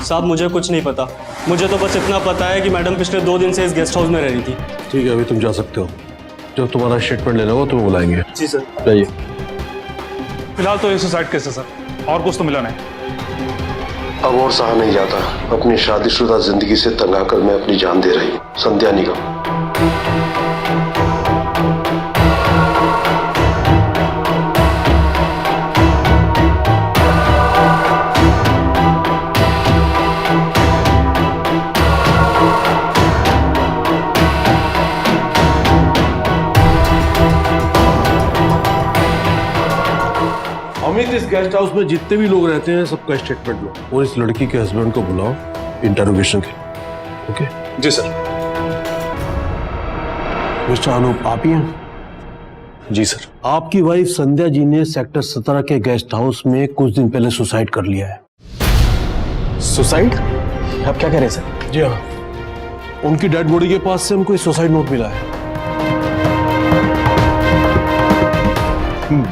साहब मुझे कुछ नहीं पता, मुझे तो बस इतना पता है कि मैडम पिछले 2 दिन से इस गेस्ट हाउस में रह रही थी। ठीक है, अभी तुम जा सकते हो। जब तुम्हारा स्टेटमेंट लेना होगा तुम्हें बुलाएंगे। जी सर। जाइए। फिलहाल तो ये सुसाइड केस है सर, और कुछ तो मिला नहीं। अब और सहा नहीं जाता। अपनी शादीशुदा जिंदगी से तंग आकर मैं अपनी जान दे रही संध्या निगम। अमित, इस गेस्ट हाउस में जितने भी लोग रहते हैं सबका स्टेटमेंट लो और इस लड़की के हस्बैंड को बुलाओ इंटरोगेशन के। ओके? जी सर। मिस्टर अनूप, आप ही हैं? जी सर। आपकी वाइफ संध्या जी ने सेक्टर 17 के गेस्ट हाउस में कुछ दिन पहले सुसाइड कर लिया है। सुसाइड? आप क्या कह रहे हैं सर? जी हाँ, उनकी डेड बॉडी के पास से हमको एक सुसाइड नोट मिला है।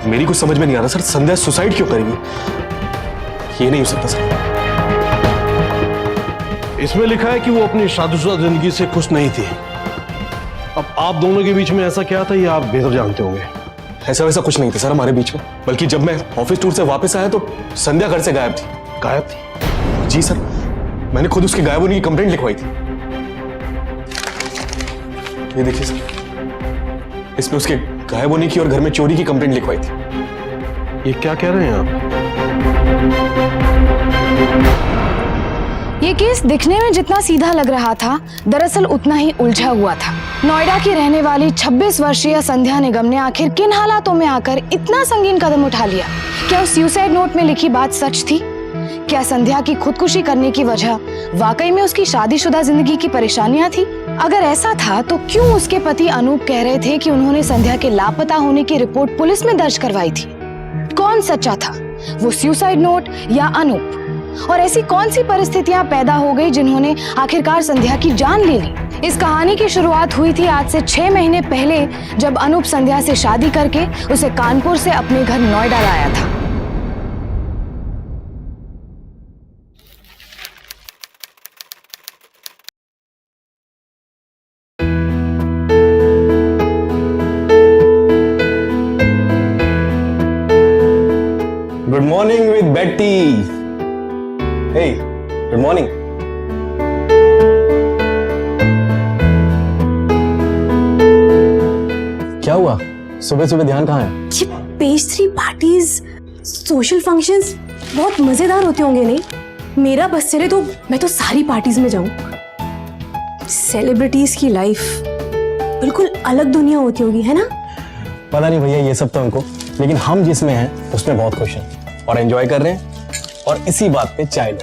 मेरी कुछ समझ में नहीं आ रहा सर, संध्या सुसाइड क्यों करेगी? ये नहीं हो सकता सर। इसमें लिखा है कि वो अपनी शादीशुदा जिंदगी से खुश नहीं थी। अब आप दोनों के बीच में ऐसा क्या था ये आप बेहतर जानते होंगे। ऐसा वैसा कुछ नहीं था सर हमारे बीच में, बल्कि जब मैं ऑफिस टूर से वापस आया तो संध्या घर से गायब थी। गायब थी? जी सर, मैंने खुद उसके गायब होने की कंप्लेंट लिखवाई थी। ये देखिए सर, इसमें उसके गायब होने की और घर में चोरी की कंप्लेंट लिखवाई थी। ये क्या कह रहे हैं आप? ये केस दिखने में जितना सीधा लग रहा था, दरअसल उतना ही उलझा हुआ था। नोएडा की रहने वाली 26 वर्षीय संध्या निगम ने आखिर किन हालातों में आकर इतना संगीन कदम उठा लिया? क्या उस सुसाइड नोट में लिखी बात सच थी? क्या संध्या की खुदकुशी करने की वजह वाकई में उसकी शादीशुदा जिंदगी की परेशानियां थी? अगर ऐसा था तो क्यों उसके पति अनूप कह रहे थे कि उन्होंने संध्या के लापता होने की रिपोर्ट पुलिस में दर्ज करवाई थी? कौन सच्चा था, वो सुसाइड नोट या अनूप? और ऐसी कौन सी परिस्थितियां पैदा हो गई जिन्होंने आखिरकार संध्या की जान ले ली? इस कहानी की शुरुआत हुई थी आज से 6 महीने पहले, जब अनूप संध्या से शादी करके उसे कानपुर से अपने घर नोएडा लाया था। गुड मॉर्निंग विद बेटी। हे, गुड मॉर्निंग। क्या हुआ? सुबह सुबह ध्यान कहाँ है? ये पेस्ट्री पार्टीज, सोशल फंक्शंस बहुत मजेदार होते होंगे नहीं? मेरा बस चले तो मैं तो सारी पार्टीज में जाऊं। सेलिब्रिटीज की लाइफ बिल्कुल अलग दुनिया होती होगी, है ना? पता नहीं भैया, ये सब तो हमको, लेकिन हम जिसमें हैं उसमें बहुत खुश हैं और एंजॉय कर रहे हैं। और इसी बात पे चाय लो।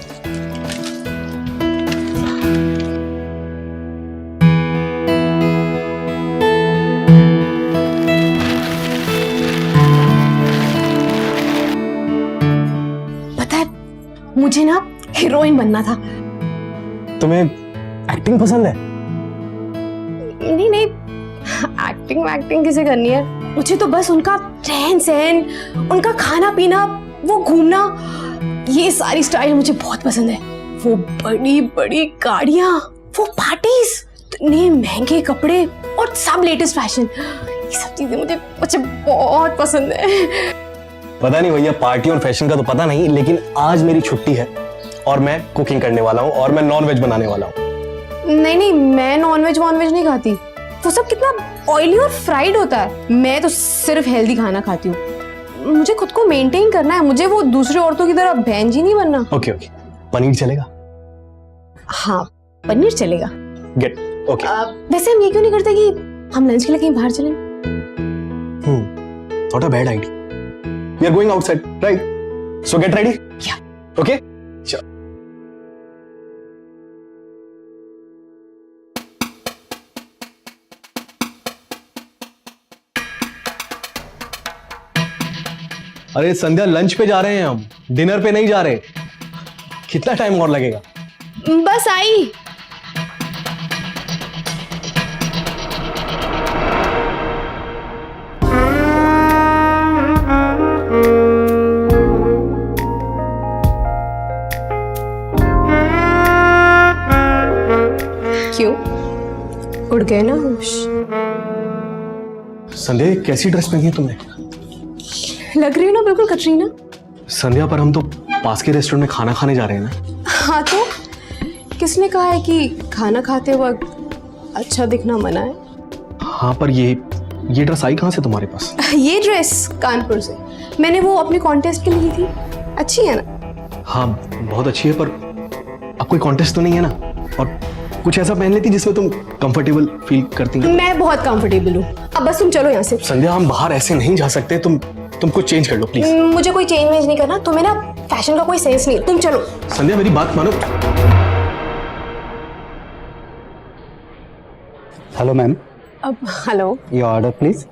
पता है, मुझे ना हीरोइन बनना था। तुम्हें एक्टिंग पसंद है? नहीं नहीं, एक्टिंग किसे करनी है? मुझे तो बस उनका रहन सहन, उनका खाना पीना, वो घूमना, ये सारी स्टाइल मुझे बहुत पसंद है। वो बड़ी बड़ी गाड़ियां, वो पार्टीज, इतने महंगे कपड़े और सब लेटेस्ट फैशन, ये सब चीजें मुझे बहुत पसंद है। पता नहीं भैया, पार्टी और फैशन का तो पता नहीं, लेकिन आज मेरी छुट्टी है और मैं कुकिंग करने वाला हूँ और मैं नॉन वेज बनाने वाला हूँ। नहीं, मैं नॉन वेज नहीं खाती। वो सब कितना ऑयली और फ्राइड होता है। मैं तो सिर्फ हेल्दी खाना खाती हूँ। मुझे खुद को मेंटेन करना है, मुझे वो दूसरी औरतों की तरह बहन जी नहीं बनना। ओके, पनीर चलेगा? हाँ, पनीर चलेगा। Get okay. वैसे हम ये क्यों नहीं करते कि हम लंच के लिए कहीं बाहर चलें? Not a bad idea. We are going outside, right? So get ready. Yeah. Okay? Sure. अरे संध्या, लंच पे जा रहे हैं हम, डिनर पे नहीं जा रहे। कितना टाइम और लगेगा? बस आई। उड़ गए ना होश। संध्या ये कैसी ड्रेस पहनी है तुमने? लग रही हो ना बिल्कुल कटरीना। संध्या पर हम तो पास के रेस्टोरेंट में खाना खाने जा रहे हैं ना। हाँ तो किसने कहा है कि खाना खाते वक्त अच्छा दिखना मना है? हाँ पर ये ड्रेस आई कहाँ से तुम्हारे पास? ये ड्रेस कानपुर से, मैंने वो अपने कॉन्टेस्ट के लिए ली थी। अच्छी है ना? हाँ बहुत अच्छी है, पर अब कोई कॉन्टेस्ट तो नहीं है ना, और कुछ ऐसा पहन लेती जिसमें तुम कंफर्टेबल फील करती हो। मैं बहुत कंफर्टेबल हूँ, अब बस तुम चलो यहाँ से। संध्या हम बाहर ऐसे नहीं जा सकते, तुम कुछ चेंज कर लो प्लीज। मुझे कोई चेंज वेंज नहीं करना, तुम्हें ना फैशन का कोई सेंस नहीं है, तुम चलो। संध्या मेरी बात मानो। हेलो मैम, अब हेलो, योर ऑर्डर प्लीज।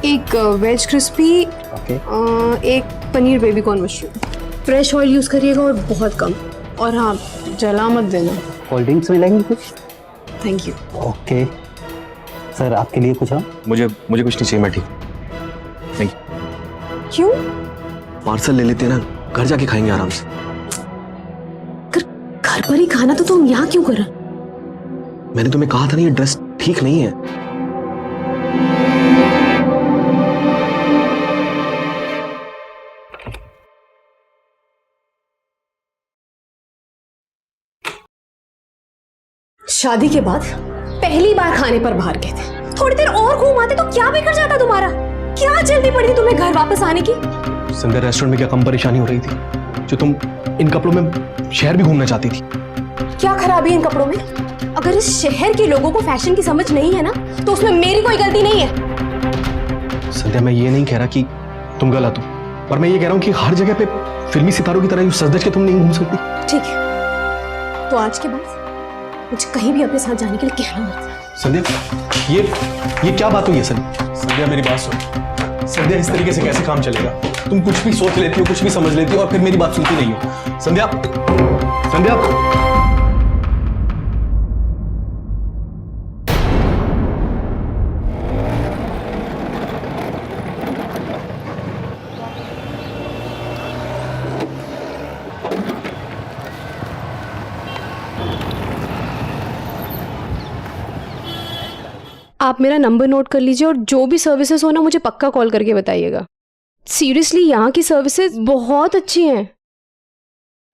एक वेज क्रिस्पी, ओके, एक paneer baby corn mushroom. Fresh oil use करिएगा और बहुत कम, और हाँ जला मत देना। कोल्ड ड्रिंक्स मिलेंगी कुछ? Thank you. ओके सर, आपके लिए कुछ? मुझे कुछ नहीं चाहिए, मैं ठीक नहीं। क्यों? पार्सल ले लेते हैं ना, घर जाके खाएंगे आराम से। घर पर ही खाना तो तुम यहाँ क्यों कर रहे? मैंने तुम्हें कहा था ना ये ड्रेस ठीक नहीं है। शादी के बाद पहली बार खाने पर बाहर गए थे, थोड़ी देर और घूम आते तो क्या बिगड़ जाता तुम्हारा? क्या जल्दी पड़ी तुम्हें घर वापस आने की? संध्या रेस्टोरेंट में क्या कम परेशानी हो रही थी जो तुम इन कपड़ों में शहर भी घूमना चाहती थी? क्या खराबी है इन कपड़ों में? अगर इस शहर के लोगों को फैशन की समझ नहीं है ना, तो उसमें मेरी कोई गलती नहीं है। संध्या मैं ये नहीं कह रहा कि तुम गलत हो, पर मैं ये कह रहा हूँ कि हर जगह पे फिल्मी सितारों की तरह यूं सज-धज के तुम नहीं घूम सकती। ठीक है, तो आज के बाद मुझे कहीं भी अपने साथ जाने के लिए कहना मत। संध्या ये क्या बात हुई है? संध्या मेरी बात सुन। संध्या इस तरीके से कैसे काम चलेगा? तुम कुछ भी सोच लेती हो, कुछ भी समझ लेती हो और फिर मेरी बात सुनती नहीं हो। संध्या, संध्या आप मेरा नंबर नोट कर लीजिए और जो भी सर्विसेज हो ना मुझे पक्का कॉल करके बताइएगा। सीरियसली यहाँ की सर्विसेज बहुत अच्छी हैं।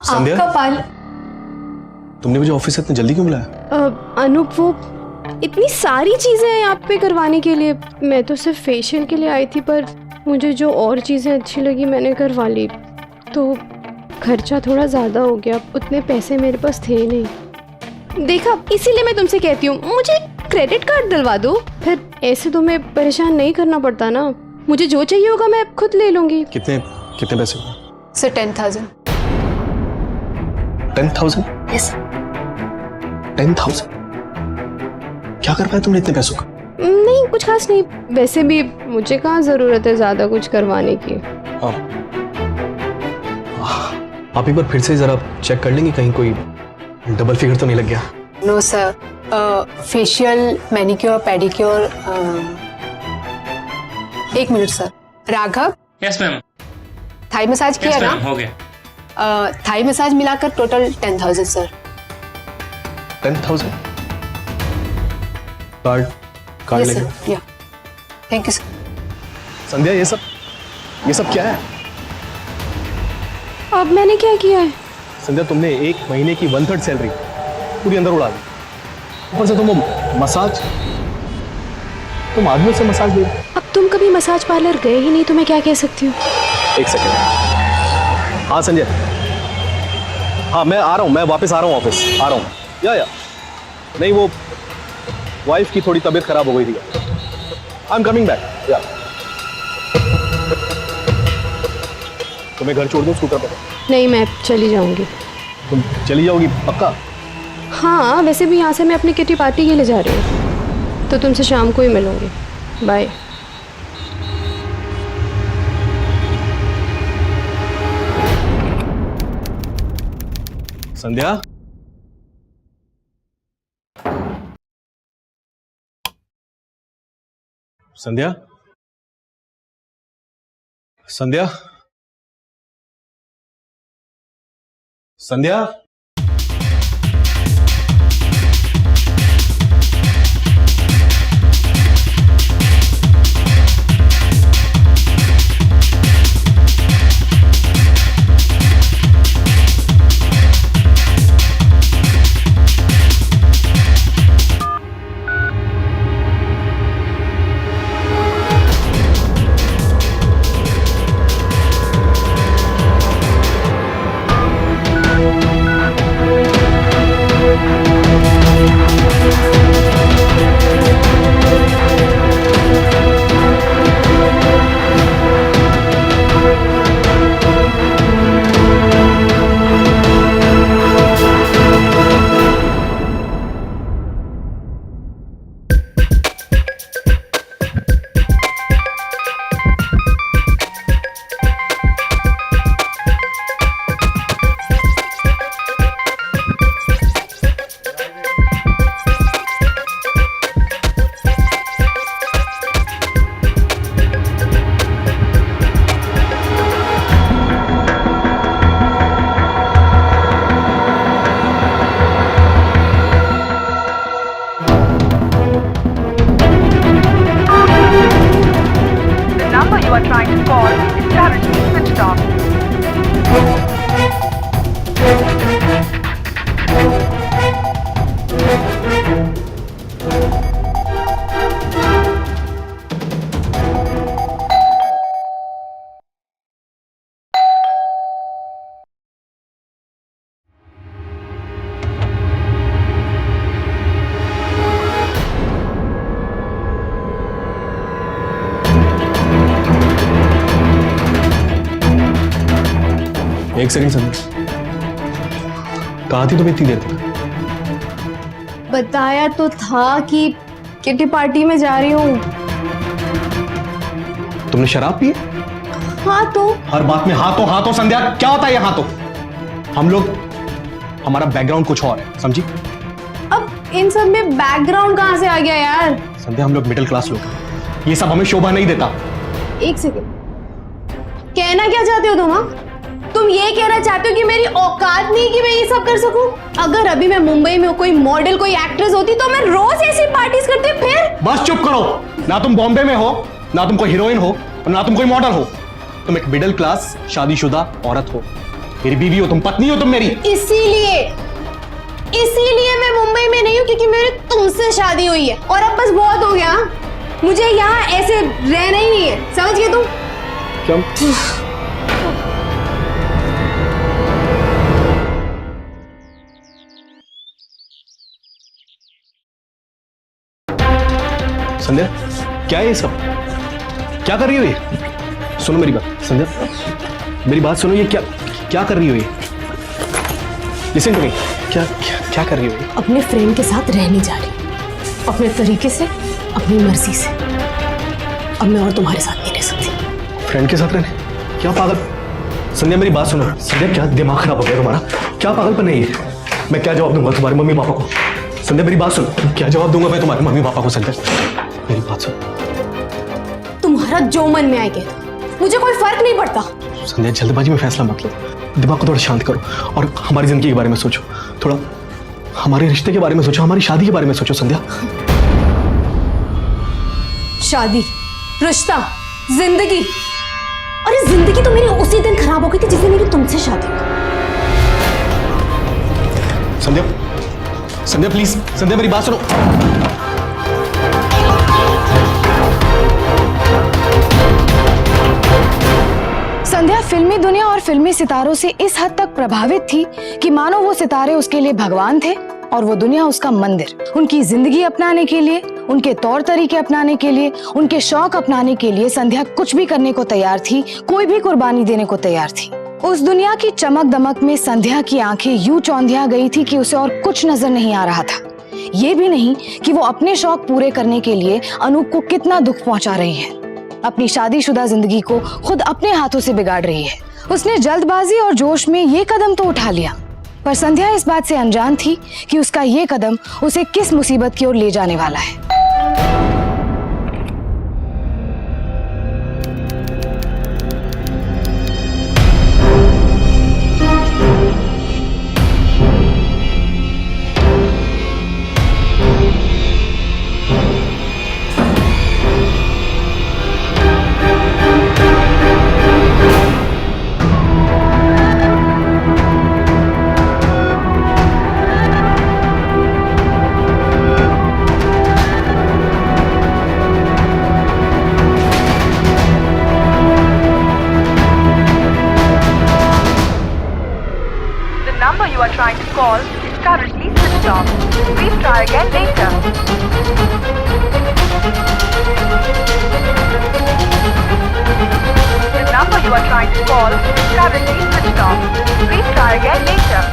संध्या? आपका पाल तुमने मुझे ऑफिस से इतनी जल्दी क्यों बुलाया? अनूप, वो इतनी सारी चीजें हैं आप पे करवाने के लिए। मैं तो सिर्फ फेशियल के लिए आई थी, पर मुझे जो और चीजें अच्छी लगी मैंने करवा ली। तो खर्चा थोड़ा ज्यादा हो गया, उतने पैसे मेरे पास थे नहीं। देखा, इसीलिए मैं तुमसे कहती हूँ मुझे क्रेडिट कार्ड दिलवा दो, फिर ऐसे तुम्हें परेशान नहीं करना पड़ता ना। मुझे जो चाहिए होगा मैं खुद ले लूंगी। कितने पैसे? सर 10,000। 10,000? यस। 10,000? क्या कर पाए तुमने इतने पैसों का? नहीं कुछ खास नहीं, वैसे भी मुझे कहाँ जरूरत है ज्यादा कुछ करवाने की। आप एक बार फिर से जरा चेक कर लेंगे कहीं कोई डबल फिगर तो नहीं लग गया? No sir, facial, manicure, pedicure. एक minute sir. Raghav, yes ma'am. Thai massage किया यस ना? मैम, हो गया। थाई मसाज मिलाकर टोटल 10,000 सर। 10,000? कार्ड यस लेंगे। सर, या थैंक यू सर। संध्या ये सब क्या है? अब मैंने क्या किया है? संध्या तुमने एक महीने की 1/3 सैलरी पूरी अंदर उड़ा दी, ऊपर से तुम मसाज, तुम आदमियों से मसाज दे। अब तुम कभी मसाज पार्लर गए ही नहीं तो मैं क्या कह सकती हूँ? एक सेकेंड। हाँ संजय, हाँ मैं आ रहा हूँ, मैं वापस आ रहा हूँ, ऑफिस आ रहा हूँ। या नहीं, वो वाइफ की थोड़ी तबीयत खराब हो गई थी। I am coming back. या तुम्हें घर छोड़ दूँ स्कूटर पर? नहीं, मैं चली जाऊंगी। तुम चली जाओगी पक्का? हाँ, वैसे भी यहाँ से मैं अपनी किटी पार्टी के लिए जा रही हूँ, तो तुमसे शाम को ही मिलूंगी। बाय। संध्या, संध्या, संध्या, संध्या। एक सेकंड संध्या, कहाँ थी तुम इतनी देर तक? बताया तो था कि किटी पार्टी में जा रही हूँ। तुमने शराब पी? हाँ तो हर बात में हाँ तो संध्या, क्या होता है ये हाँ तो? हम लोग, हमारा बैकग्राउंड कुछ और है, समझी? अब इन सब में बैकग्राउंड कहाँ से आ गया यार? संध्या, हम लोग मिडिल क्लास लोग हैं, ये सब हमें शोभा नहीं देता। एक सेकंड, कहना क्या चाहते हो तुम? हाँ, तुम ये कहना चाहते हो कि मेरी औकात नहीं कि मैं ये सब कर सकूं? अगर अभी मैं मुंबई में कोई मॉडल, कोई एक्ट्रेस होती तो मैं रोज ऐसी पार्टीज करती। फिर बस चुप करो, ना तुम बॉम्बे में हो, ना तुम कोई हीरोइन हो, और ना तुम कोई मॉडल हो। तुम एक मिडिल क्लास शादीशुदा औरत हो, मेरी बीवी हो तुम, पत्नी हो तुम मेरी। इसीलिए मैं मुंबई में नहीं हूँ क्योंकि मेरी तुमसे शादी हुई है और अब बस बहुत हो गया। मुझे यहाँ ऐसे रहना ही नहीं है, समझ गए तुम? क्या? संध्या, क्या है ये सब? क्या कर रही हो ये? सुनो मेरी बात संध्या, मेरी बात सुनो, ये क्या क्या कर रही हो ये? लिसन टू मी, क्या क्या क्या कर रही हो ये? अपने फ्रेंड के साथ रहने जा रही, अपने तरीके से, अपनी मर्जी से। अब मैं और तुम्हारे साथ नहीं रह सकती। फ्रेंड के साथ रहने? क्या पागल? संध्या मेरी बात सुनो, संध्या क्या दिमाग खराब हो गया तुम्हारा? क्या पागलपन है ये? मैं क्या जवाब दूंगा तुम्हारे मम्मी पापा को? संध्या मेरी बात सुन, क्या जवाब दूंगा मैं तुम्हारे मम्मी पापा को? संध्या मेरी बात सुन, तुम्हारा जो मन में आए कह दो, मुझे कोई फर्क नहीं पड़ता। संध्या जल्दबाजी में फैसला मत लो, दिमाग को थोड़ा शांत करो और हमारी जिंदगी के बारे में सोचो, थोड़ा हमारे रिश्ते के बारे में सोचो, हमारी शादी के बारे में सोचो। संध्या, शादी, रिश्ता, जिंदगी, अरे जिंदगी तो मेरी उसी दिन खराब हो गई थी जिस दिन मेरी तुमसे शादी हुई। संध्या, संध्या प्लीज, संध्या मेरी बात सुनो। संध्या फिल्मी दुनिया और फिल्मी सितारों से इस हद तक प्रभावित थी कि मानो वो सितारे उसके लिए भगवान थे और वो दुनिया उसका मंदिर। उनकी जिंदगी अपनाने के लिए, उनके तौर तरीके अपनाने के लिए, उनके शौक अपनाने के लिए संध्या कुछ भी करने को तैयार थी, कोई भी कुर्बानी देने को तैयार थी। उस दुनिया की चमक दमक में संध्या की आंखें यूं चौंधिया गई थी कि उसे और कुछ नजर नहीं आ रहा था। ये भी नहीं कि वो अपने शौक पूरे करने के लिए अनूप को कितना दुख पहुंचा रही है, अपनी शादीशुदा जिंदगी को खुद अपने हाथों से बिगाड़ रही है। उसने जल्दबाजी और जोश में ये कदम तो उठा लिया, पर संध्या इस बात से अनजान थी कि उसका ये कदम उसे किस मुसीबत की ओर ले जाने वाला है। Current call currently switched off. Please try again later.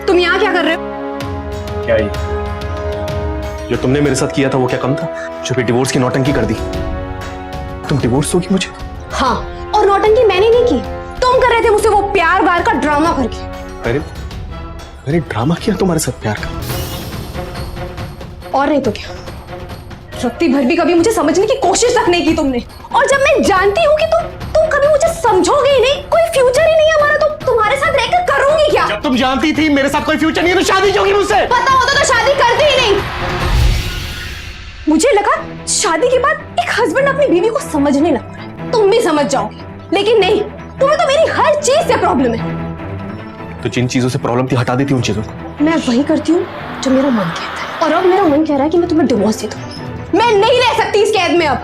तुम यहाँ क्या कर रहे हो? क्या ये जो तुमने मेरे साथ किया था वो क्या कम था? जो भी डिवोर्स की नौटंकी कर दी। तुम डिवोर्स दोगी मुझे? हाँ, और नौटंकी मैंने नहीं की, तुम कर रहे थे मुझसे वो प्यार वार का ड्रामा करके। मैंने ड्रामा किया तुम्हारे साथ प्यार का? और नहीं तो क्या, रत्ती भर भी कभी मुझे समझने की कोशिश तक नहीं की तुमने। और जब मैं जानती हूँ कि तुम कभी मुझे समझोगे ही नहीं, कोई फ्यूचर ही नहीं है हमारा, तो तुम्हारे साथ रहकर करूंगी क्या? जब तुम जानती थी मेरे साथ कोई फ्यूचर नहीं है तो शादी क्यों की मुझसे? पता होता तो शादी करती ही नहीं। मुझे लगा शादी के बाद एक हस्बैंड अपनी बीवी को समझने लगता है, तुम भी समझ जाओगे, लेकिन नहीं, तुम्हें तो मेरी हर चीज से प्रॉब्लम है। तो जिन चीजों से प्रॉब्लम थी हटा देती उन चीजों को। मैं वही करती हूँ जो मेरा मन कहता है, और अब मेरा मन कह रहा है कि मैं तुम्हें डिवोर्स दे दूंगी। मैं नहीं रह सकती इस कैद में अब।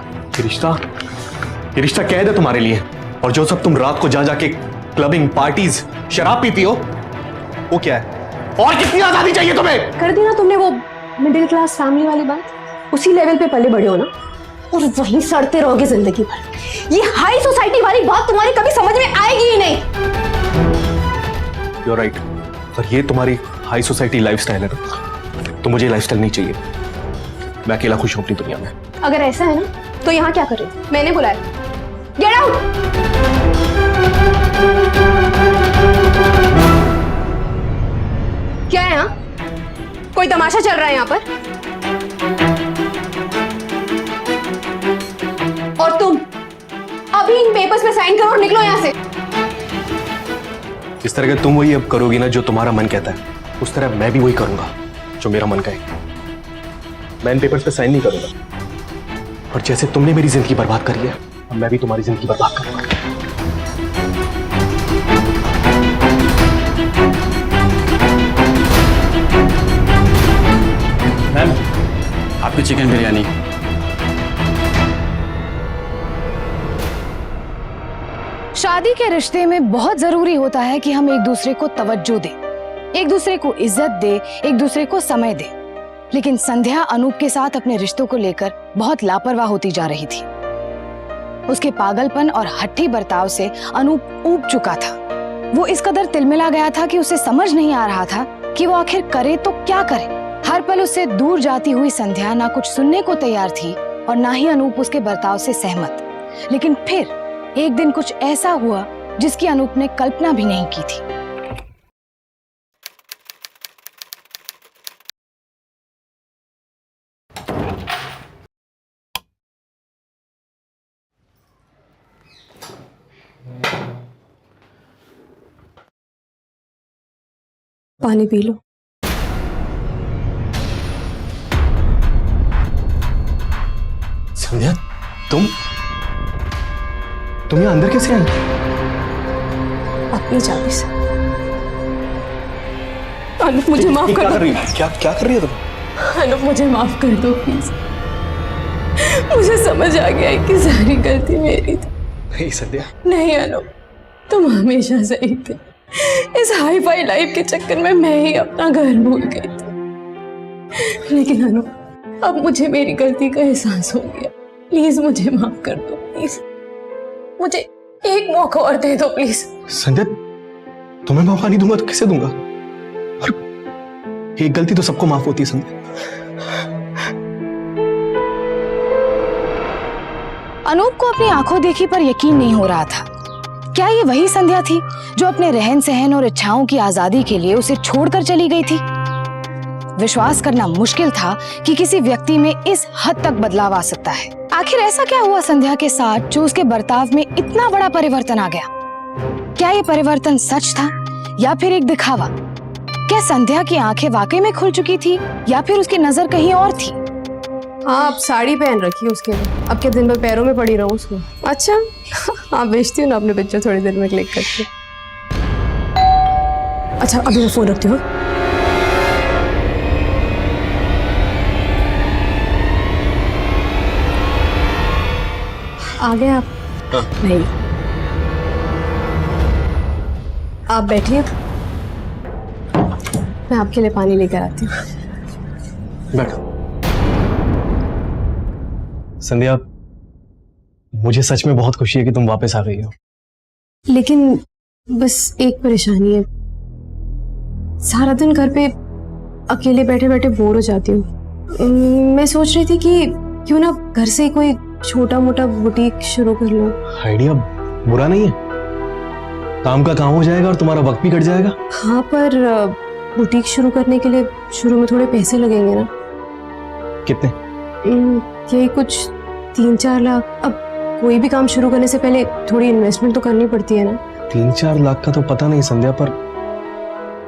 ये रिश्ता कैद है तुम्हारे लिए, और जो सब तुम रात को जा जाके क्लबिंग, पार्टीज, शराब पीती हो वो क्या है? और कितनी आजादी चाहिए तुम्हें? कर दी ना तुमने वो मिडिल क्लास फैमिली वाली बात, उसी लेवल पे पले बड़े हो ना, और वहीं सड़ते रहोगे जिंदगी भर। ये हाई सोसाइटी वाली बात तुम्हारी कभी समझ में आएगी ही नहीं। You're right, पर ये तुम्हारी हाई सोसाइटी लाइफस्टाइल है ना, तो मुझे लाइफस्टाइल नहीं चाहिए। मैं अकेला खुश हूं अपनी दुनिया में। अगर ऐसा है ना तो यहाँ क्या कर रहे हो? मैंने बुलाया, गेट आउट। क्या है यहाँ? कोई तमाशा चल रहा है यहाँ पर? और तुम अभी इन पेपर्स पे साइन करो और निकलो यहाँ से। जिस तरह के तुम वही अब करोगी ना जो तुम्हारा मन कहता है, उस तरह मैं भी वही करूंगा जो मेरा मन कहे। मैं इन पेपर्स पे साइन नहीं करूंगा, और जैसे तुमने मेरी जिंदगी बर्बाद करी है, अब मैं भी तुम्हारी जिंदगी बर्बाद करूंगा। मैम, आपकी चिकन बिरयानी। शादी के रिश्ते में बहुत जरूरी होता है कि हम एक दूसरे को तवज्जो दें, एक दूसरे को इज्जत दे, एक दूसरे को समय दे। लेकिन संध्या अनूप के साथ अपने रिश्तों को लेकर बहुत लापरवाह होती जा रही थी। उसके पागलपन और हट्टी बर्ताव से अनूप ऊब चुका था। वो इस कदर तिलमिला गया था कि उसे समझ नहीं आ रहा था कि वो आखिर करे तो क्या करे। हर पल उससे दूर जाती हुई संध्या ना कुछ सुनने को तैयार थी और ना ही अनूप उसके बर्ताव से सहमत। लेकिन फिर एक दिन कुछ ऐसा हुआ जिसकी अनूप ने कल्पना भी नहीं की थी। पानी पी लो। संध्या, तुम यहाँ अंदर कैसे आई? अपनी चाबी से। अनुप मुझे माफ कर दो। क्या कर रही है तुम? अनुप मुझे माफ कर दो प्लीज। मुझे समझ आ गया है कि सारी गलती मेरी थी। नहीं संध्या। नहीं अनुप, तुम हमेशा सही थे। इस हाई फाई लाइफ के चक्कर में मैं ही अपना घर भूल गई थी। लेकिन अनुप, अब मुझे मेरी गलती का एहसास हो गया। प्लीज मुझे माफ कर दो, प्लीज। मुझे एक मौका और दे दो प्लीज। संध्या, तुम्हें मौका नहीं दूंगा तो किसे दूंगा? और एक गलती तो सबको माफ होती है संध्या। अनूप को अपनी आंखों देखी पर यकीन नहीं हो रहा था। क्या ये वही संध्या थी जो अपने रहन सहन और इच्छाओं की आजादी के लिए उसे छोड़कर चली गई थी? विश्वास करना मुश्किल था कि किसी व्यक्ति में इस हद तक बदलाव आ सकता है। आखिर ऐसा क्या हुआ संध्या के साथ जो उसके बर्ताव में इतना बड़ा परिवर्तन आ गया? क्या ये परिवर्तन सच था या फिर एक दिखावा? क्या संध्या की आंखें वाकई में खुल चुकी थी या फिर उसकी नजर कहीं और थी? हाँ, आप साड़ी पहन रखी है उसके लिए। अब क्या दिन भर पैरों में पड़ी रहूं उसको? अच्छा हाँ, भेजती हूँ ना अपने पिक्चर थोड़ी देर में क्लिक करके। अच्छा अभी मैं फोन रखती हूँ। आ गए आप? नहीं, आप बैठिए, मैं आपके लिए पानी लेकर आती हूँ। बैठो। संध्या, मुझे सच में बहुत खुशी है कि तुम वापस आ गई हो। लेकिन बस एक परेशानी है, सारा दिन घर पे अकेले बैठे बैठे बोर हो जाती हूँ। मैं सोच रही थी कि क्यों ना घर से कोई छोटा मोटा बुटीक शुरू कर लूं। आइडिया बुरा नहीं है, काम का काम हो जाएगा और तुम्हारा वक्त भी कट जाएगा। हाँ, पर बुटीक शुरू करने के लिए शुरू में थोड़े पैसे लगेंगे ना। कितने? यही कुछ 3-4 लाख। अब कोई भी काम शुरू करने से पहले थोड़ी इन्वेस्टमेंट तो करनी पड़ती है ना। 3-4 लाख का तो पता नहीं संध्या, पर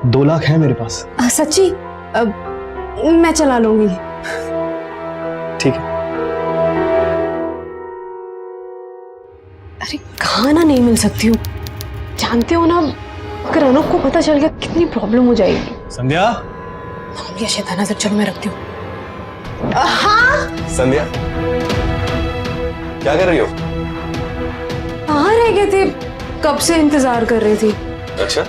2 लाख है मेरे पास। सच्ची? मैं चला लूंगी। ठीक है। अरे खाना नहीं मिल सकती हूँ, जानते हो ना, अगर अनूप को पता चल गया कितनी प्रॉब्लम हो जाएगी। संध्या, ये शैताना से, चलो मैं रखती हूँ। हाँ संध्या, क्या कर रही हो? कहाँ रह गए थे? कब से इंतजार कर रही थी। अच्छा।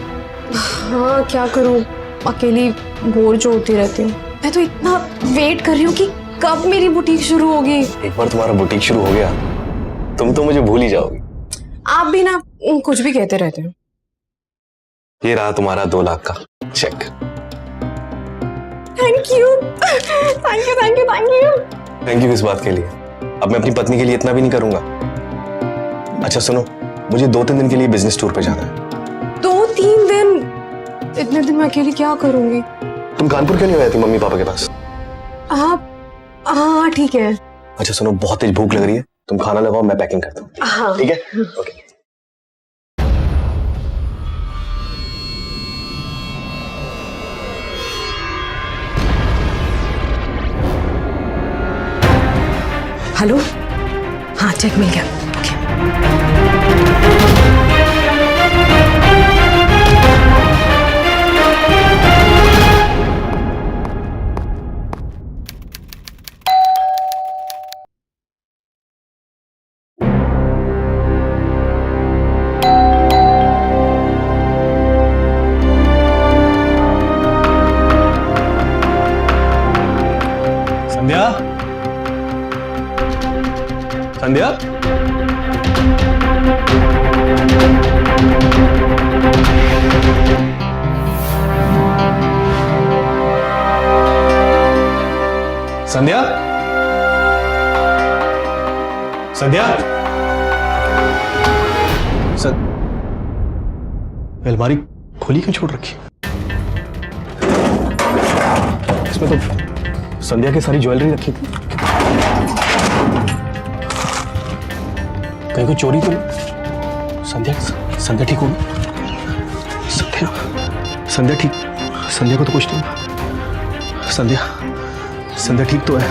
हाँ क्या करूँ, अकेली बोर जो होती रहती हूँ। मैं तो इतना वेट कर रही हूँ कि कब मेरी बुटीक शुरू होगी। एक बार तुम्हारा बुटीक शुरू हो गया, तुम तो मुझे भूल ही जाओगी। आप भी ना कुछ भी कहते रहते हो। ये रहा तुम्हारा 2 लाख का cheque. Thank you thank you thank you thank you. Thank you इस बात के लिए। अब मैं अपनी पत्नी के लिए इतना भी नहीं करूंगा। अच्छा सुनो, मुझे 2-3 दिन के लिए बिजनेस टूर पे जाना है। 2-3 दिन? इतने दिन मैं अकेली क्या करूंगी? तुम कानपुर क्यों नहीं गए थे मम्मी पापा के पास? हाँ ठीक है। अच्छा सुनो, बहुत तेज भूख लग रही है, तुम खाना लगाओ, मैं पैकिंग करता हूँ। हाँ ठीक है, ओके। हेलो, हाँ चेक मिल गया। संध्या, संध्या, संध्या, संध्या, अलमारी खोली क्यों छोड़ रखी? इसमें तो संध्या की सारी ज्वेलरी रखी थी। कहीं कोई चोरी तो नहीं? संध्या ठीक होगी? संध्या ठीक? संध्या को तो कुछ नहीं। संध्या ठीक तो है।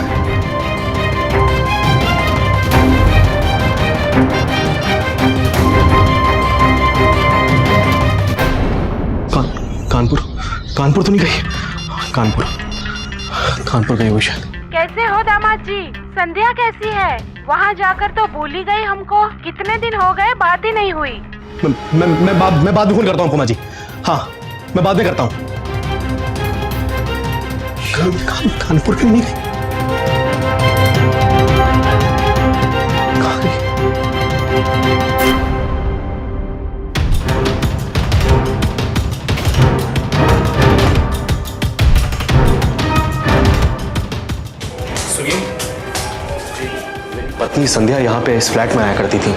कानपुर तो नहीं गई? कानपुर गई हुई शायद। कैसे हो दामाद जी? संध्या कैसी है? वहाँ जाकर तो भूल ही गई हमको। कितने दिन हो गए, बात ही नहीं हुई। मैं बाद में फोन करता हूँ कुमार जी। हाँ मैं बाद में करता हूँ। कानपुर क्यों नहीं गई? कहाँ गई? पत्नी संध्या यहाँ पे इस फ्लैट में आया करती थी।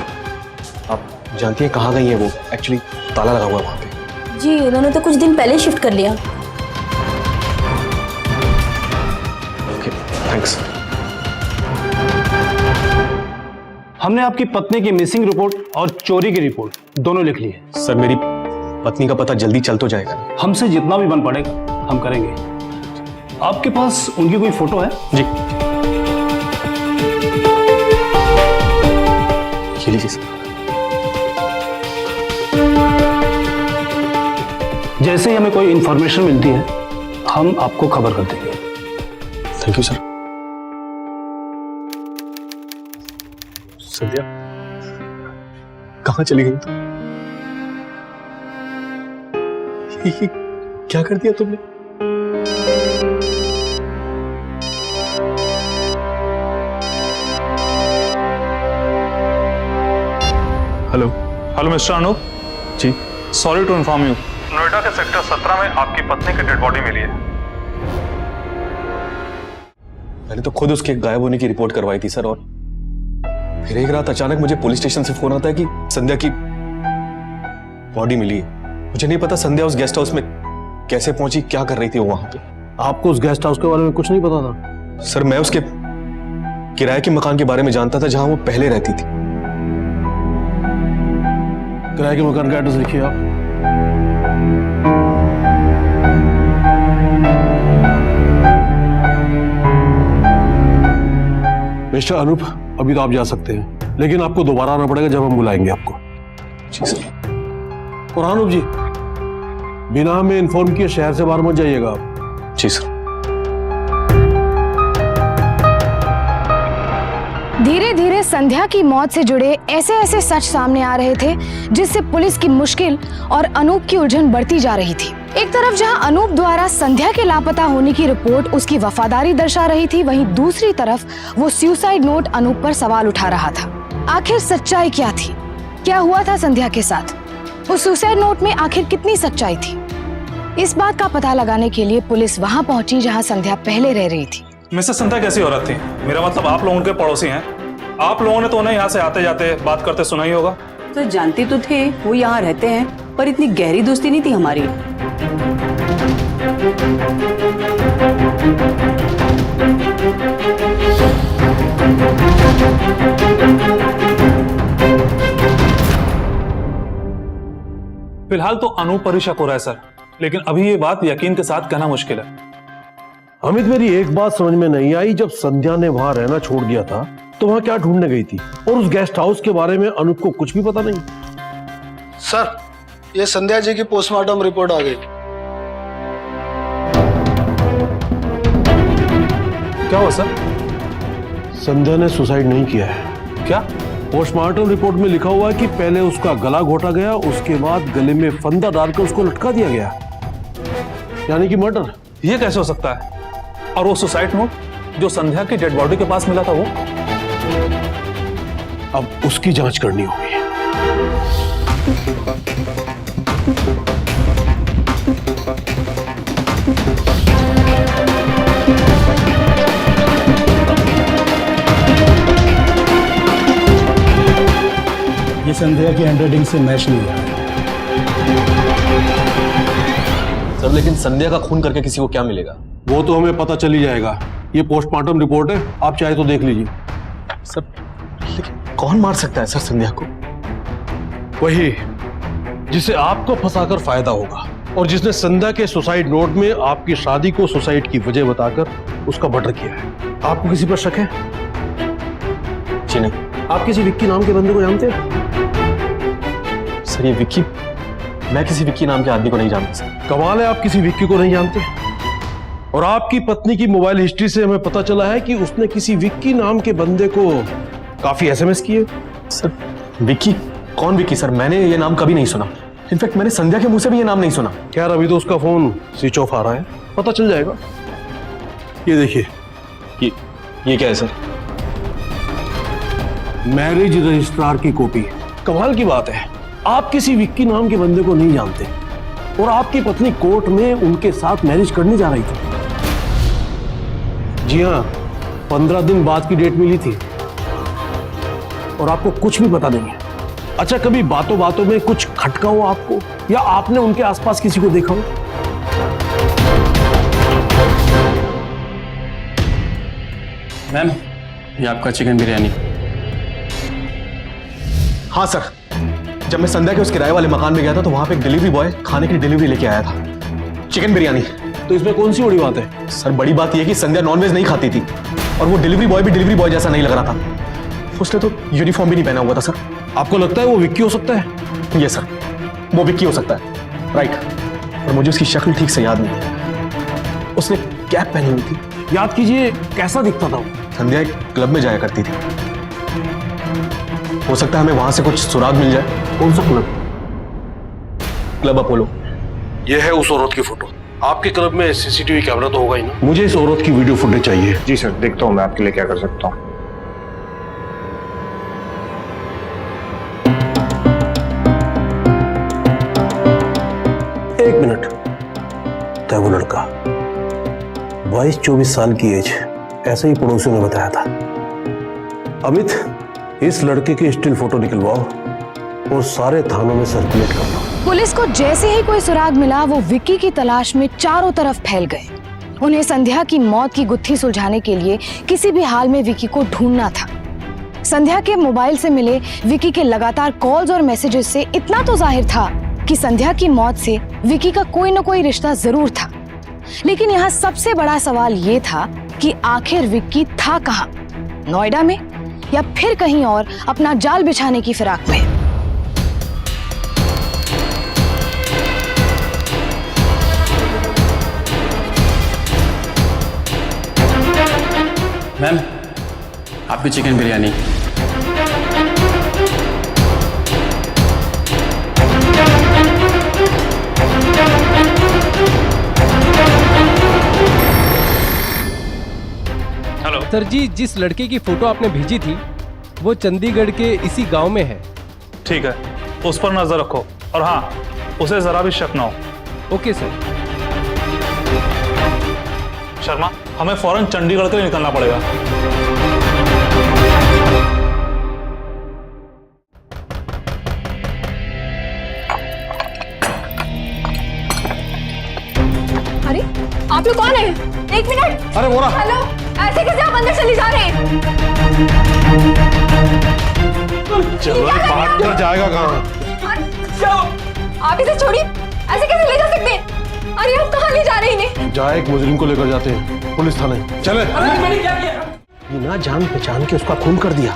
आप जानती हैं कहाँ गई है वो? एक्चुअली ताला लगा हुआ है वहाँ पे। जी उन्होंने तो कुछ दिन पहले शिफ्ट कर लिया। Okay thanks. हमने आपकी पत्नी की मिसिंग रिपोर्ट और चोरी की रिपोर्ट दोनों लिख ली है। सर मेरी पत्नी का पता जल्दी चल तो जाएगा? हमसे जितना भी बन पड़ेगा हम करेंगे। आपके पास उनकी कोई फोटो है? जी लीजिए सर। जैसे ही हमें कोई इंफॉर्मेशन मिलती है हम आपको खबर कर देंगे। Thank you sir. संध्या कहाँ चली गई तुम? ये क्या कर दिया तुमने? Hello hello mister Anoop ji. Sorry to inform you, Noida के सेक्टर 17 में आपकी पत्नी की डेड बॉडी मिली है। मैंने तो खुद उसके गायब होने की रिपोर्ट करवाई थी सर, और फिर एक रात अचानक मुझे पुलिस स्टेशन से फोन आता है कि संध्या की बॉडी मिली है। मुझे नहीं पता संध्या उस गेस्ट हाउस में कैसे पहुंची, क्या कर रही थी वो वहां पे। आपको उस गेस्ट हाउस के बारे में कुछ नहीं पता था? सर मैं उसके किराए के मकान के बारे में जानता था जहां वो पहले रहती थी। किराए के मकान का एड्रेस लिखिए आप। मिस्टर अनूप, अभी तो आप जा सकते हैं, लेकिन आपको दोबारा आना पड़ेगा जब हम बुलाएंगे आपको। जी सर। और अनूप जी, बिना हमें इन्फॉर्म किए शहर से बाहर मत जाइएगा आप। जी सर। धीरे धीरे संध्या की मौत से जुड़े ऐसे ऐसे सच सामने आ रहे थे जिससे पुलिस की मुश्किल और अनूप की उलझन बढ़ती जा रही थी। एक तरफ जहां अनूप द्वारा संध्या के लापता होने की रिपोर्ट उसकी वफादारी दर्शा रही थी, वहीं दूसरी तरफ वो सुसाइड नोट अनूप पर सवाल उठा रहा था। आखिर सच्चाई क्या थी? क्या हुआ था संध्या के साथ? उस सुसाइड नोट में आखिर कितनी सच्चाई थी? इस बात का पता लगाने के लिए पुलिस वहां पहुंची जहां संध्या पहले रह रही थी। मिसेस संध्या कैसी औरत थी? मेरा मतलब आप लोगों के पड़ोसी हैं, आप लोगों ने तो उन्हें यहाँ से आते जाते बात करते सुना ही होगा। तो जानते तो थे वो यहाँ रहते हैं, पर इतनी गहरी दोस्ती नहीं थी हमारी। फिलहाल तो अनूप पर ही शक हो रहा है सर, लेकिन अभी ये बात यकीन के साथ कहना मुश्किल है। अमित, मेरी एक बात समझ में नहीं आई, जब संध्या ने वहां रहना छोड़ दिया था तो वहां क्या ढूंढने गई थी? और उस गेस्ट हाउस के बारे में अनूप को कुछ भी पता नहीं? सर, ये संध्या जी की पोस्टमार्टम रिपोर्ट आ गई। क्या हुआ सर? संध्या ने सुसाइड नहीं किया है। क्या? पोस्टमार्टम रिपोर्ट में लिखा हुआ है कि पहले उसका गला घोटा गया, उसके बाद गले में फंदा डालकर उसको लटका दिया गया, यानी कि मर्डर। ये कैसे हो सकता है? और वो सुसाइड नोट जो संध्या की डेड बॉडी के पास मिला था वो? अब उसकी जांच करनी होगी। ये संध्या की हैंडराइटिंग से मैच नहीं हुआ। सर लेकिन संध्या का खून करके किसी को क्या मिलेगा? वो तो हमें पता चल ही जाएगा। ये पोस्टमार्टम रिपोर्ट है, आप चाहे तो देख लीजिए। सर लेकिन कौन मार सकता है सर संध्या को? वही जिसे आपको फंसाकर फायदा होगा, और जिसने संध्या के सुसाइड नोट में आपकी शादी को सुसाइड की वजह बताकर उसका मर्डर किया है। आपको किसी पर शक है? जी नहीं। आप किसी विक्की नाम के बंदे को जानते हैं? सर ये विक्की, मैं किसी विक्की नाम के आदमी को नहीं जानता सर। कमाल है, आप किसी विक्की को नहीं जानते। और आपकी पत्नी की मोबाइल हिस्ट्री से हमें पता चला है कि उसने किसी विक्की नाम के बंदे को काफी एसएमएस किए। सर विक्की? कौन विक्की सर? मैंने ये नाम कभी नहीं सुना। इनफैक्ट मैंने संध्या के मुंह से भी ये नाम नहीं सुना। खैर अभी तो उसका फोन स्विच ऑफ आ रहा है, पता चल जाएगा। ये देखिए। ये क्या है सर? मैरिज रजिस्ट्रार की कॉपी। कमाल की बात है, आप किसी विक्की नाम के बंदे को नहीं जानते और आपकी पत्नी कोर्ट में उनके साथ मैरिज करने जा रही थी। जी हाँ, 15 दिन बाद की डेट मिली थी और आपको कुछ भी पता नहीं है। अच्छा, कभी बातों बातों में कुछ खटका हो आपको, या आपने उनके आसपास किसी को देखा हो? मैम, ये आपका चिकन बिरयानी। हाँ सर, जब मैं संध्या के उस किराए वाले मकान में गया था तो वहां पे एक डिलीवरी बॉय खाने की डिलीवरी लेके आया था, चिकन बिरयानी। तो इसमें कौन सी बड़ी बात है? सर बड़ी बात यह कि संध्या नॉनवेज नहीं खाती थी और वो डिलीवरी बॉय भी डिलीवरी बॉय जैसा नहीं लग रहा था। उसने तो यूनिफॉर्म भी नहीं पहना हुआ था सर। आपको लगता है वो विक्की हो सकता है? ये सर, वो विक्की हो सकता है, राइट। पर मुझे उसकी शक्ल ठीक से याद नहीं। उसने कैप पहनी हुई थी। याद कीजिए कैसा दिखता था वो? संध्या एक क्लब में जाया करती थी। हो सकता है हमें वहां से कुछ सुराग मिल जाए। कौन सा क्लब? Club Apollo. ये है उस औरत की फोटो। आपके क्लब में सीसीटीवी कैमरा तो होगा ही ना? मुझे इस औरत की वीडियो फुटेज चाहिए। जी सर, देखता हूँ मैं आपके लिए क्या कर सकता हूँ। एक मिनट। तय वो लड़का 22-24 साल की एज, ऐसे ही पड़ोसियों ने बताया था। अमित, इस लड़के की स्टिल फोटो निकलवाओ और सारे थानों में सर्कुलेट कर दो। पुलिस को जैसे ही कोई सुराग मिला वो विक्की की तलाश में चारों तरफ फैल गए। उन्हें संध्या की मौत की गुत्थी सुलझाने के लिए किसी भी हाल में विक्की को ढूंढना था। संध्या के मोबाइल से मिले विक्की के लगातार कॉल्स और मैसेजेस से इतना तो जाहिर था कि संध्या की मौत से विक्की का कोई न कोई रिश्ता जरूर था। लेकिन यहाँ सबसे बड़ा सवाल ये था कि आखिर विक्की था कहाँ? नोएडा में या फिर कहीं और अपना जाल बिछाने की फिराक में? मैम, आपकी चिकन बिरयानी। हेलो सर जी, जिस लड़के की फोटो आपने भेजी थी वो चंडीगढ़ के इसी गांव में है। ठीक है, उस पर नजर रखो और हाँ, उसे जरा भी शक ना हो। Okay sir. शर्मा, हमें फौरन चंडीगढ़ के लिए निकलना पड़ेगा। अरे आप लोग कौन है? एक मिनट। अरे बोरा। हेलो, ऐसे कैसे आप अंदर चली जा रहे हैं? चलो बात कर जाएगा कहाँ? आप इसे छोड़िए, ऐसे कैसे ले जा सकते हैं? अरे आप कहाँ ले जा रहे हैं इन्हें? जाए एक मुजरिम को लेकर जाते हैं पुलिस थाने। चले। बिना जान पहचान के उसका खून कर दिया।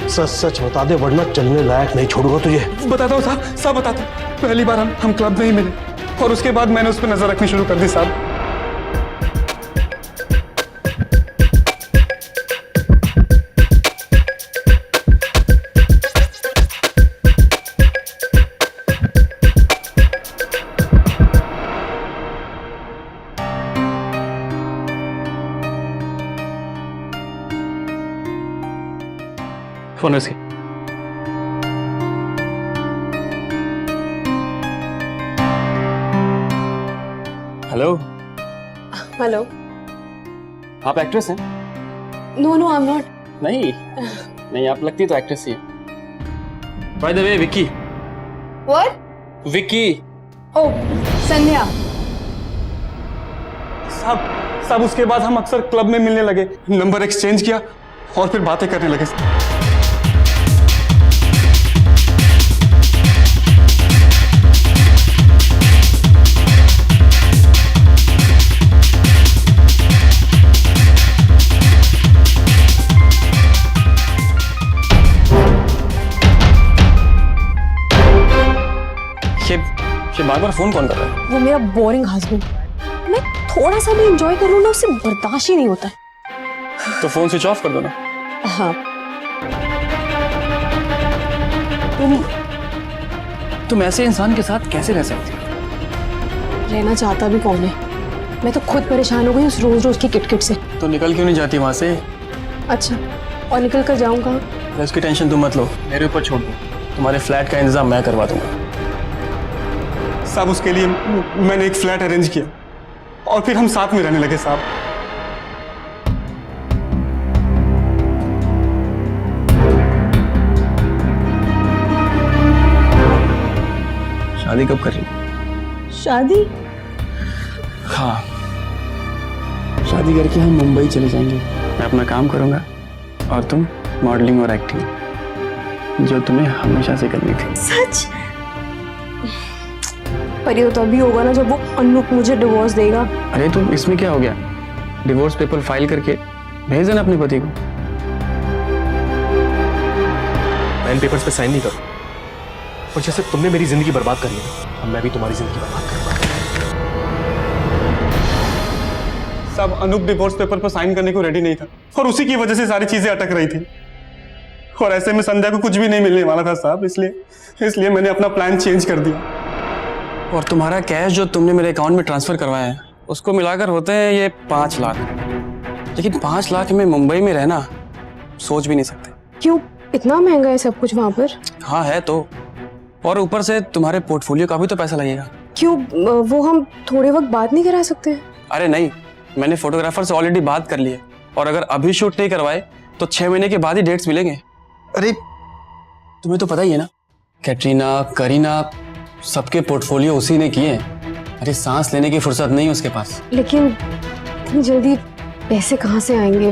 सच सच बता दे वरना चलने लायक नहीं छोड़ूंगा तुझे। बताता हूँ साहब, सब बताता हूँ। पहली बार हम क्लब में ही मिले और उसके बाद मैंने उस पर नजर रखनी शुरू कर दी साहब। फोन इसकी। हेलो। हेलो। आप एक्ट्रेस हैं? No no, I am not. नहीं, आप लगती तो एक्ट्रेस ही है। By the way, Vicky. What? Vicky. Oh, Sandhya. साहब उसके बाद हम अक्सर क्लब में मिलने लगे, नंबर एक्सचेंज किया और फिर बातें करने लगे। ये बार बार फोन कौन कर रहा है? वो मेरा बोरिंग हस्बैंड। मैं थोड़ा सा भी एंजॉय करूँ ना, उससे बर्दाश्त ही नहीं होता है। तो फोन स्विच ऑफ कर दो ना। हाँ। तुम ऐसे इंसान के साथ कैसे रह सकती हो? रहना चाहता भी कौन है? मैं तो खुद परेशान हो गई उस रोज रोज की किटकिट से। तो निकल क्यों नहीं जाती वहां से? अच्छा, और निकल कर जाऊँ कहाँ? उसकी टेंशन तुम मत लो, मेरे ऊपर छोड़ दो। तुम्हारे फ्लैट का इंतजाम मैं करवा दूंगा। साहब उसके लिए मैंने एक फ्लैट अरेंज किया और फिर हम साथ में रहने लगे साहब। शादी कब कर रही हो? शादी? हाँ, शादी करके हम मुंबई चले जाएंगे। मैं अपना काम करूंगा और तुम मॉडलिंग और एक्टिंग, जो तुम्हें हमेशा से करनी थी। सच? पर ये तो अभी होगा ना जब वो अनूप मुझे डिवोर्स देगा। अरे तो इसमें क्या हो गया? डिवोर्स पेपर फाइल करके भेज देना अपने पति को। मैं इन पेपर्स पे साइन नहीं करूँ। और जैसे तुमने मेरी जिंदगी बर्बाद करी है, अब मैं भी तुम्हारी जिंदगी बर्बाद करूंगा। साहब, अनूप डिवोर्स पेपर पर साइन करने को रेडी नहीं था और उसी की वजह से सारी चीजें अटक रही थी। और ऐसे में संध्या को कुछ भी नहीं मिलने वाला था साहब, इसलिए मैंने अपना प्लान चेंज कर दिया। और तुम्हारा कैश जो तुमने मेरे अकाउंट में ट्रांसफर करवाया है उसको मिलाकर होते हैं ये 5 लाख। लेकिन 5 लाख में मुंबई में रहना सोच भी नहीं सकते। क्यों, इतना महंगा है सब कुछ वहां पर? हाँ है तो, और ऊपर से तुम्हारे पोर्टफोलियो का भी तो पैसा लगेगा। क्यों, वो हम थोड़े वक्त बाद नहीं करा सकते? अरे नहीं, मैंने फोटोग्राफर से ऑलरेडी बात कर ली है, और अगर अभी शूट नहीं करवाए तो 6 महीने के बाद ही डेट्स मिलेंगे। अरे तुम्हें तो पता ही है ना, कैटरीना, करीना, सबके पोर्टफोलियो उसी ने किए हैं। अरे सांस लेने की फुर्सत नहीं है उसके पास। लेकिन इतनी जल्दी पैसे कहाँ से आएंगे?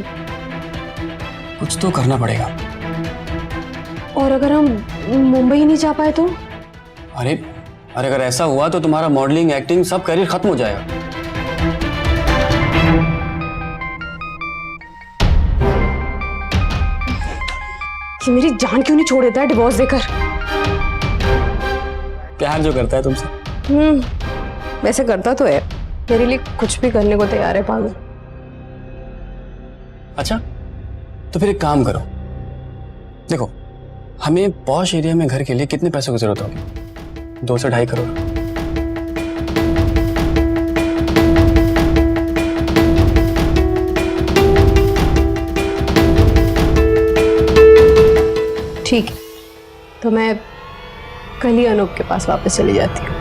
कुछ तो करना पड़ेगा। और अगर हम मुंबई नहीं जा पाए तो? अरे अगर ऐसा हुआ तो तुम्हारा मॉडलिंग, एक्टिंग सब करियर खत्म हो जाएगा। कि मेरी जान क्यों नहीं छोड़ देता है डिवोर्स देकर? प्यार जो करता है तुमसे। वैसे करता तो है, मेरे लिए कुछ भी करने को तैयार है पागल। अच्छा तो फिर एक काम करो, देखो हमें पॉश एरिया में घर के लिए कितने पैसों की जरूरत होगी? 2 से 2.5 करोड़। ठीक है, तो मैं कल ही अनूप के पास वापस चली जाती हूँ।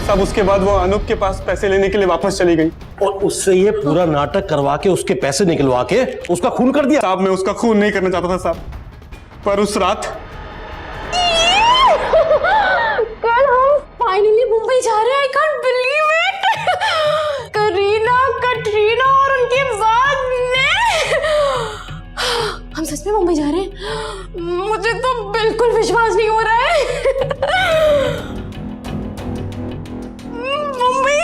साहब, उसके बाद वो अनूप के पास पैसे लेने के लिए वापस चली गई और उससे ये पूरा नाटक करवा के, उसके पैसे निकलवा के उसका खून कर दिया। साहब, मैं उसका खून नहीं करना चाहता था साहब, पर उस रात कल हम फाइनली मुंबई जा रहे हैं। I can't believe it. Kareena, Katrina और उनके बाद मैं, हम सच में मुंबई जा रहे हैं? मुझे तो बिल्कुल विश्वास नहीं हो रहा है। मुंबई,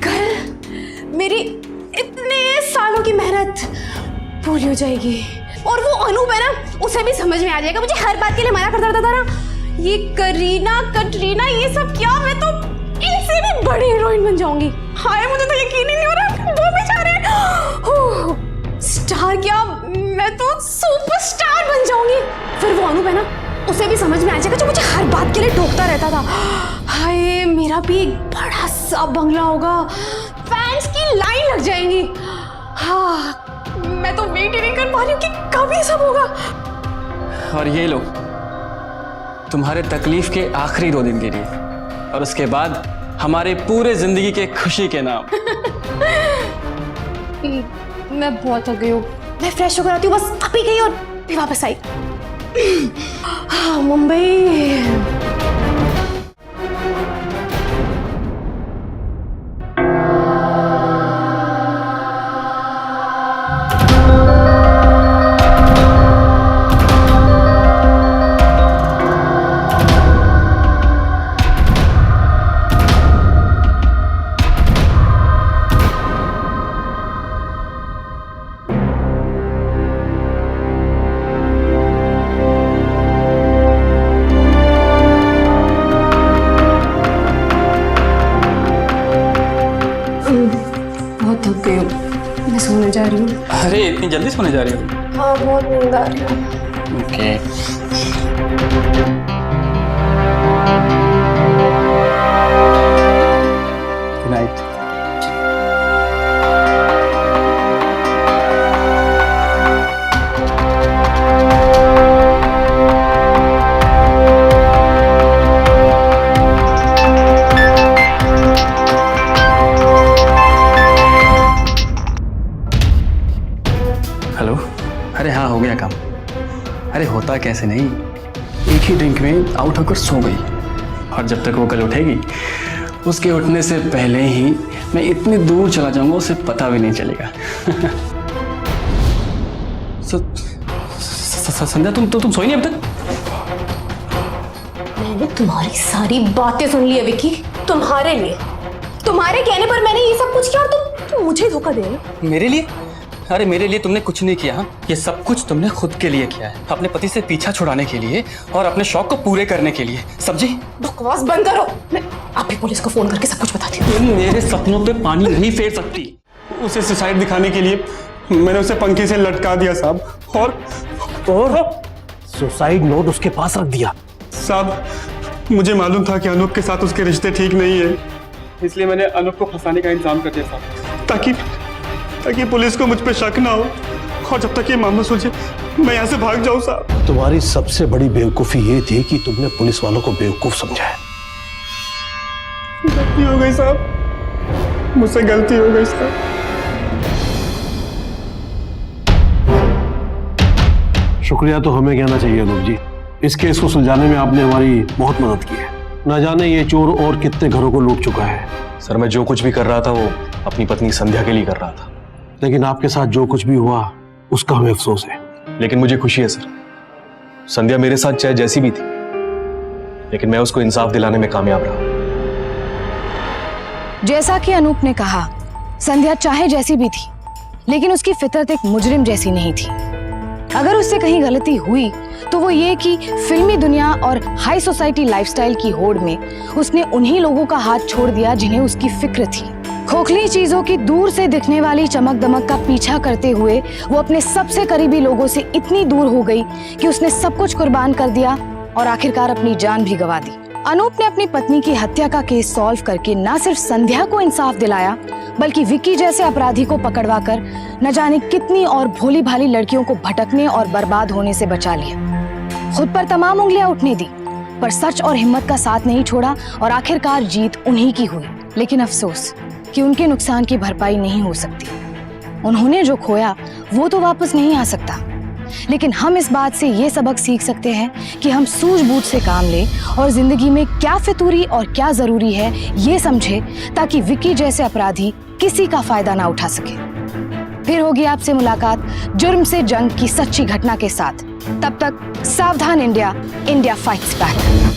कल मेरी इतने सालों की मेहनत पूरी हो जाएगी। और वो अनूप है ना, उसे भी समझ में आ जाएगा। मुझे हर बात के लिए मना करता रहता था ना। ये करीना, कटरीना, ये सब क्या, मैं तो इनसे भी बड़ी हीरोइन बन जाऊंगी। हाय, मुझे तो यकीन ही नहीं हो रहा वो बेचारे स्टार क्या, मैं तो सुपरस्टार बन जाऊंगी। फिर वो अनूप है ना, उसे भी समझ में आ जाएगा, जो मुझे हर बात के लिए टोकता रहता था। हाय, मेरा भी एक बड़ा सा बंगला होगा, फैंस की लाइन लग जाएंगी। हाँ, मैं तो वेट ही नहीं कर पा रही हूँ कि कब ये सब होगा। और ये लो तुम्हारे तकलीफ के आखिरी 2 दिन के लिए, और उसके बाद हमारे पूरे जिंदगी के खुशी के नाम। मैं बहुत थक गई हूँ, मैं फ्रेश होकर आती हूँ, बस अभी गई और फिर वापस आई। हाँ, मुंबई। मैं सोने जा रही हूँ। अरे इतनी जल्दी सोने जा रही हो? हाँ, बहुत नींद आ रही है। ओके। Good night. हेलो, अरे हाँ हो गया काम। अरे होता कैसे नहीं, एक ही ड्रिंक में आउट होकर सो गई, और जब तक वो कल उठेगी उसके उठने से पहले ही मैं इतनी दूर चला जाऊंगा उसे पता भी नहीं चलेगा। संध्या तुम सोई नहीं अब तक? मैंने तुम्हारी सारी बातें सुन ली है विकी, तुम्हारे लिए, तुम्हारे कहने पर मैंने ये सब कुछ किया और तुम मुझे धोखा दे रहे हो। मेरे लिए? अरे मेरे लिए तुमने कुछ नहीं किया, ये सब कुछ तुमने खुद के लिए किया है, अपने पति से पीछा छुड़ाने के लिए और अपने शौक को पूरे करने के लिए। समझी? बकवास बंद करो, मैं अभी पुलिस को फोन करके सब कुछ बताती हूँ। तुम मेरे सपनों पे पानी नहीं फेर सकती। उसे सुसाइड दिखाने के लिए मैंने उसे पंखे से लटका दिया साहब, और सुसाइड नोट उसके पास रख दिया। साहब मुझे मालूम था कि अनूप के साथ उसके रिश्ते ठीक नहीं है, इसलिए मैंने अनूप को फंसाने का इंतजाम कर दिया साहब, ताकि पुलिस को मुझ पे शक ना हो, और जब तक ये मामला सुलझे मैं यहाँ से भाग जाऊँ साहब। तुम्हारी सबसे बड़ी बेवकूफी ये थी कि तुमने पुलिस वालों को बेवकूफ समझा है। गलती हो गई साहब, मुझसे गलती हो गई साहब। शुक्रिया तो हमें कहना चाहिए अनूप जी, इस केस को सुलझाने में आपने हमारी बहुत मदद की है। न जाने ये चोर और कितने घरों को लूट चुका है। सर मैं जो कुछ भी कर रहा था वो अपनी पत्नी संध्या के लिए कर रहा था। लेकिन आपके साथ जो कुछ भी हुआ उसका हमें अफसोस है। लेकिन मुझे खुशी है सर, संध्या मेरे साथ चाहे जैसी भी थी, लेकिन मैं उसको इंसाफ दिलाने में कामयाब रहा। जैसा कि अनूप ने कहा, संध्या चाहे जैसी भी थी, लेकिन उसकी फितरत एक मुजरिम जैसी नहीं थी। अगर उससे कहीं गलती हुई तो वो ये कि फिल्मी दुनिया और हाई सोसाइटी लाइफस्टाइल की होड़ में उसने उन्हीं लोगों का हाथ छोड़ दिया जिन्हें उसकी फिक्र थी। खोखली चीजों की दूर से दिखने वाली चमक दमक का पीछा करते हुए वो अपने सबसे करीबी लोगों से इतनी दूर हो गई कि उसने सब कुछ कुर्बान कर दिया और आखिरकार अपनी जान भी गंवा दी। अनूप ने अपनी पत्नी की हत्या का केस सॉल्व करके न सिर्फ संध्या को इंसाफ दिलाया, बल्कि विक्की जैसे अपराधी को पकड़वाकर न जाने कितनी और भोली भाली लड़कियों को भटकने और बर्बाद होने से बचा लिया। खुद पर तमाम उंगलियां उठने दी, पर सच और हिम्मत का साथ नहीं छोड़ा और आखिरकार जीत उन्हीं की हुई। लेकिन अफसोस कि उनके नुकसान की भरपाई नहीं हो सकती। उन्होंने जो खोया वो तो वापस नहीं आ सकता। लेकिन हम इस बात से ये सबक सीख सकते हैं कि हम सूझबूझ से काम लें और जिंदगी में क्या फितूरी और क्या जरूरी है ये समझे, ताकि विक्की जैसे अपराधी किसी का फायदा ना उठा सके। फिर होगी आपसे मुलाकात जुर्म से जंग की सच्ची घटना के साथ। तब तक सावधान इंडिया, इंडिया फाइट्स बैक।